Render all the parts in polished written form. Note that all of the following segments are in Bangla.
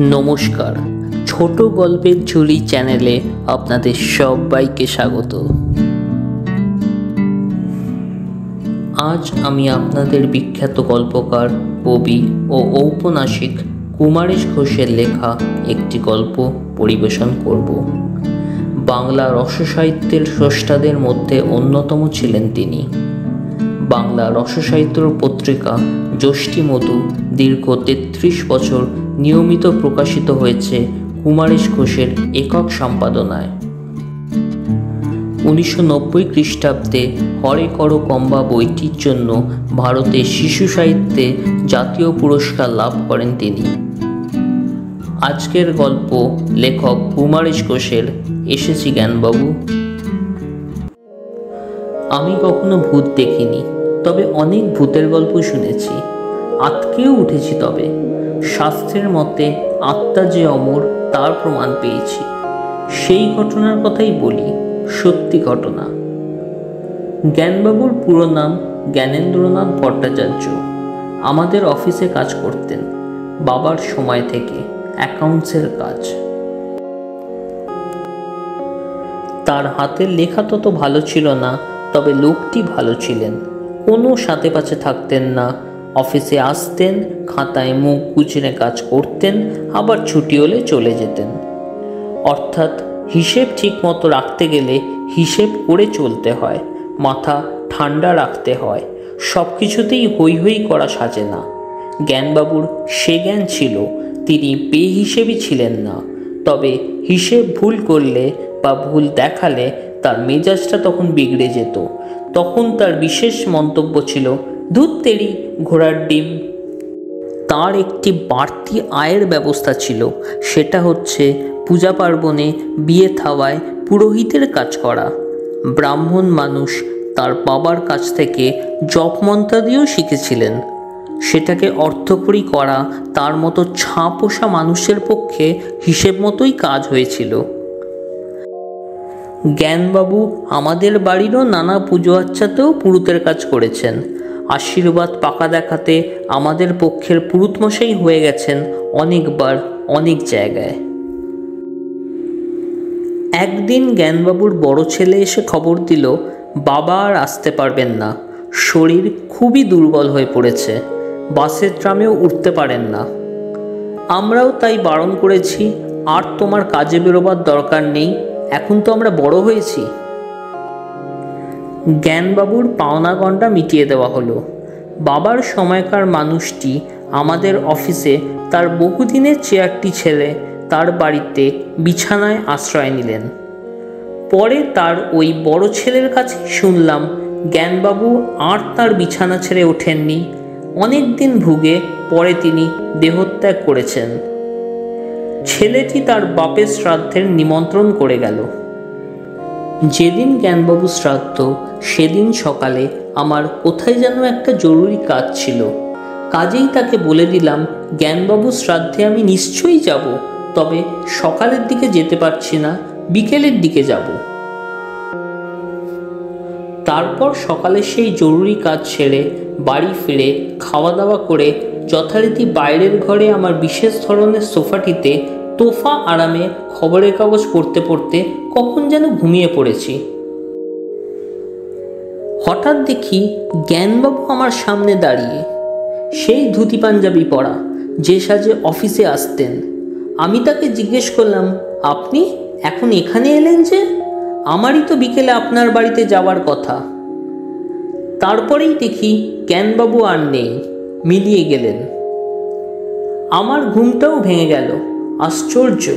নমস্কার, ছোট গল্পের ঝুলি চ্যানেলে আপনাদের সবাইকে স্বাগত। আজ আমি আপনাদের বিখ্যাত গল্পকার, কবি ও ঔপন্যাসিক কুমারেশ ঘোষের লেখা একটি গল্প পরিবেশন করব। বাংলা রসসাহিত্যের স্রষ্টাদের মধ্যে অন্যতম ছিলেন তিনি। বাংলা রসসাহিত্য পত্রিকা যষ্টিমধু দীর্ঘ ৩৩ বছর নিয়মিত প্রকাশিত হয়েছে কুমারেশ ঘোষের একক সম্পাদনায়। ১৯৯০ খ্রিস্টাব্দে হরে কর কম্বা বইটির জন্য ভারতের শিশু সাহিত্যে জাতীয় পুরস্কার লাভ করেন তিনি। আজকের গল্প লেখক কুমারেশ ঘোষের এসেছি জ্ঞানবাবু। আমি কখনো ভূত দেখিনি, তবে অনেক ভূতের গল্প শুনেছি, আটকেও উঠেছি। তবে শাস্ত্রের মতে আত্মা যে অমর তার প্রমাণ পেয়েছি। সেই ঘটনার কথাই বলি, সত্যি ঘটনা। জ্ঞানবাবুর পুরো নাম জ্ঞানেন্দ্রনাথ ভট্টাচার্য। আমাদের অফিসে কাজ করতেন বাবার সময় থেকে, অ্যাকাউন্টসের কাজ। তার হাতের লেখা তত ভালো ছিল না, তবে লোকটি ভালো ছিলেন। কোনো সাথে পাছে থাকতেন না। অফিসে আসতেন, খাতায় মুখ গুজরে কাজ করতেন, আবার ছুটি হলে চলে যেতেন। অর্থাৎ হিসেব ঠিক মতো রাখতে গেলে হিসেব করে চলতে হয়, মাথা ঠান্ডা রাখতে হয়। সব কিছুতেই হৈ হৈ করা সাজে না। জ্ঞানবাবুর সে জ্ঞান ছিল। তিনি বেহিসেবি ছিলেন না, তবে হিসেব ভুল করলে বা ভুল দেখালে তার মেজাজটা তখন বিগড়ে যেত। তখন তার বিশেষ মন্তব্য ছিল, ধুত তেরি ঘোড়ার ডিম। তার একটি বাড়তি আয়ের ব্যবস্থা ছিল, সেটা হচ্ছে পূজা পার্বণে, বিয়ে থাওয়ায় পুরোহিতের কাজ করা। ব্রাহ্মণ মানুষ, তার বাবার কাছ থেকে জপমন্ত্রাদিও শিখেছিলেন। সেটাকে অর্থকরী করা তার মতো ছাঁপোষা মানুষের পক্ষে হিসেব মতোই কাজ হয়েছিল। জ্ঞানবাবু আমাদের বাড়িরও নানা পুজো আচ্ছাতেও পুরুতের কাজ করেছেন। আশীর্বাদ পাকা দেখাতে আমাদের পক্ষের পুরুতমশাই হয়ে গেছেন অনেকবার, অনেক জায়গায়। একদিন জ্ঞানবাবুর বড় ছেলে এসে খবর দিল, বাবা আর আসতে পারবেন না, শরীর খুবই দুর্বল হয়ে পড়েছে, বাসের ট্রামেও উঠতে পারেন না। আমরাও তাই বারণ করেছি, আর তোমার কাজে বেরোবার দরকার নেই, এখন তো আমরা বড় হয়েছি। জ্ঞানবাবুর পাওনা গণ্ডা মিটিয়ে দেওয়া হলো। বাবার সময়কার মানুষটি আমাদের অফিসে তার বহুদিনের চেয়ারটি ছেড়ে তার বাড়িতে বিছানায় আশ্রয় নিলেন। পরে তার ওই বড় ছেলের কাছে শুনলাম, জ্ঞানবাবু আর তার বিছানা ছেড়ে ওঠেননি। অনেক দিন ভুগে পরে তিনি দেহত্যাগ করেছেন। ছেলেটি তার বাপের শ্রাদ্ধের নিমন্ত্রণ করে গেল। যেদিন জ্ঞানবাবু শ্রাদ্ধ, সেদিন সকালে আমার কোথায় যেন একটা জরুরি কাজ ছিল। কাজেই তাকে বলে দিলাম, জ্ঞানবাবু শ্রাদ্ধে আমি নিশ্চয়ই যাব, তবে সকালের দিকে যেতে পারছি না, বিকেলের দিকে যাব। তারপর সকালে সেই জরুরি কাজ সেরে বাড়ি ফিরে খাওয়া দাওয়া করে যথারীতি বাইরের ঘরে আমার বিশেষ ধরনের সোফাটিতে তোফা আরামে খবরের কাগজ পড়তে পড়তে কখন যেন ঘুমিয়ে পড়েছি। হঠাৎ দেখি জ্ঞানবাবু আমার সামনে দাঁড়িয়ে, সেই ধুতি পাঞ্জাবি পরা, যে সাজে অফিসে আসতেন। আমি তাকে জিজ্ঞেস করলাম, আপনি এখন এখানে এলেন যে? আমারই তো বিকেলে আপনার বাড়িতে যাওয়ার কথা। তারপরেই দেখি জ্ঞানবাবু আর নেই, মিলিয়ে গেলেন। আমার ঘুমটাও ভেঙে গেল। আশ্চর্য!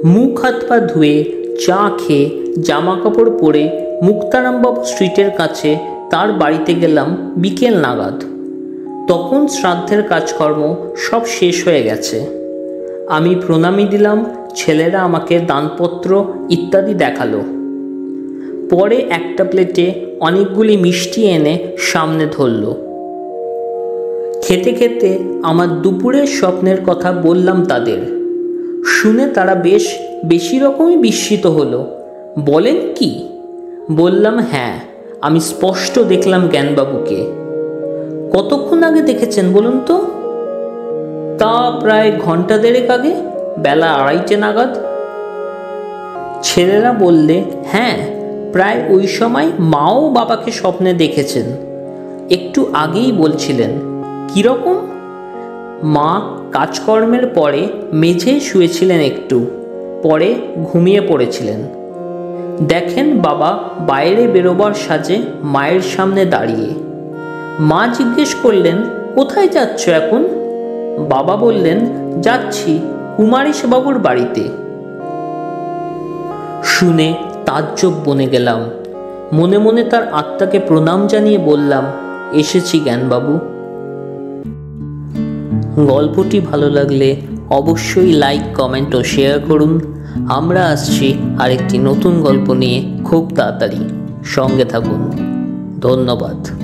মুখ হাত পা ধুয়ে, চা খেয়ে, জামা কাপড় পরে মুক্তারামবাবু স্ট্রিটের কাছে তার বাড়িতে গেলাম বিকেল নাগাদ। তখন শ্রাদ্ধের কাজকর্ম সব শেষ হয়ে গেছে। আমি প্রণামী দিলাম, ছেলেরা আমাকে দানপত্র ইত্যাদি দেখালো। পরে একটা প্লেটে অনেকগুলি মিষ্টি এনে সামনে ধরল। খেতে খেতে আমার দুপুরের স্বপ্নের কথা বললাম তাদের। শুনে তারা বেশ বেশি রকমই বিস্মিত হলো। বলেন কি? বললাম, হ্যাঁ, আমি স্পষ্ট দেখলাম জ্ঞানবাবুকে। কতক্ষণ আগে দেখেছেন বলুন তো? তা প্রায় ঘন্টা দেড়েক আগে, বেলা 2:30 নাগাদ। ছেলেরা বললে, হ্যাঁ, প্রায় ওই সময় মাও বাবাকে স্বপ্নে দেখেছেন। একটু আগেই বলছিলেন। কীরকম? মা কাজকর্মের পরে মেঝেয় শুয়েছিলেন, একটু পরে ঘুমিয়ে পড়েছিলেন। দেখেন বাবা বাইরে বেরোবার সাজে মায়ের সামনে দাঁড়িয়ে। মা জিজ্ঞেস করলেন, কোথায় যাচ্ছ এখন? বাবা বললেন, যাচ্ছি কুমারেশবাবুর বাড়িতে। শুনে তাজ্জব বনে গেলাম। মনে মনে তার আত্মাকে প্রণাম জানিয়ে বললাম, এসেছি জ্ঞানবাবু। গল্পটি ভালো লাগলে অবশ্যই লাইক, কমেন্ট ও শেয়ার করুন। আমরা আসছি আরেকটি নতুন গল্প নিয়ে খুব তাড়াতাড়ি। সঙ্গে থাকুন। ধন্যবাদ।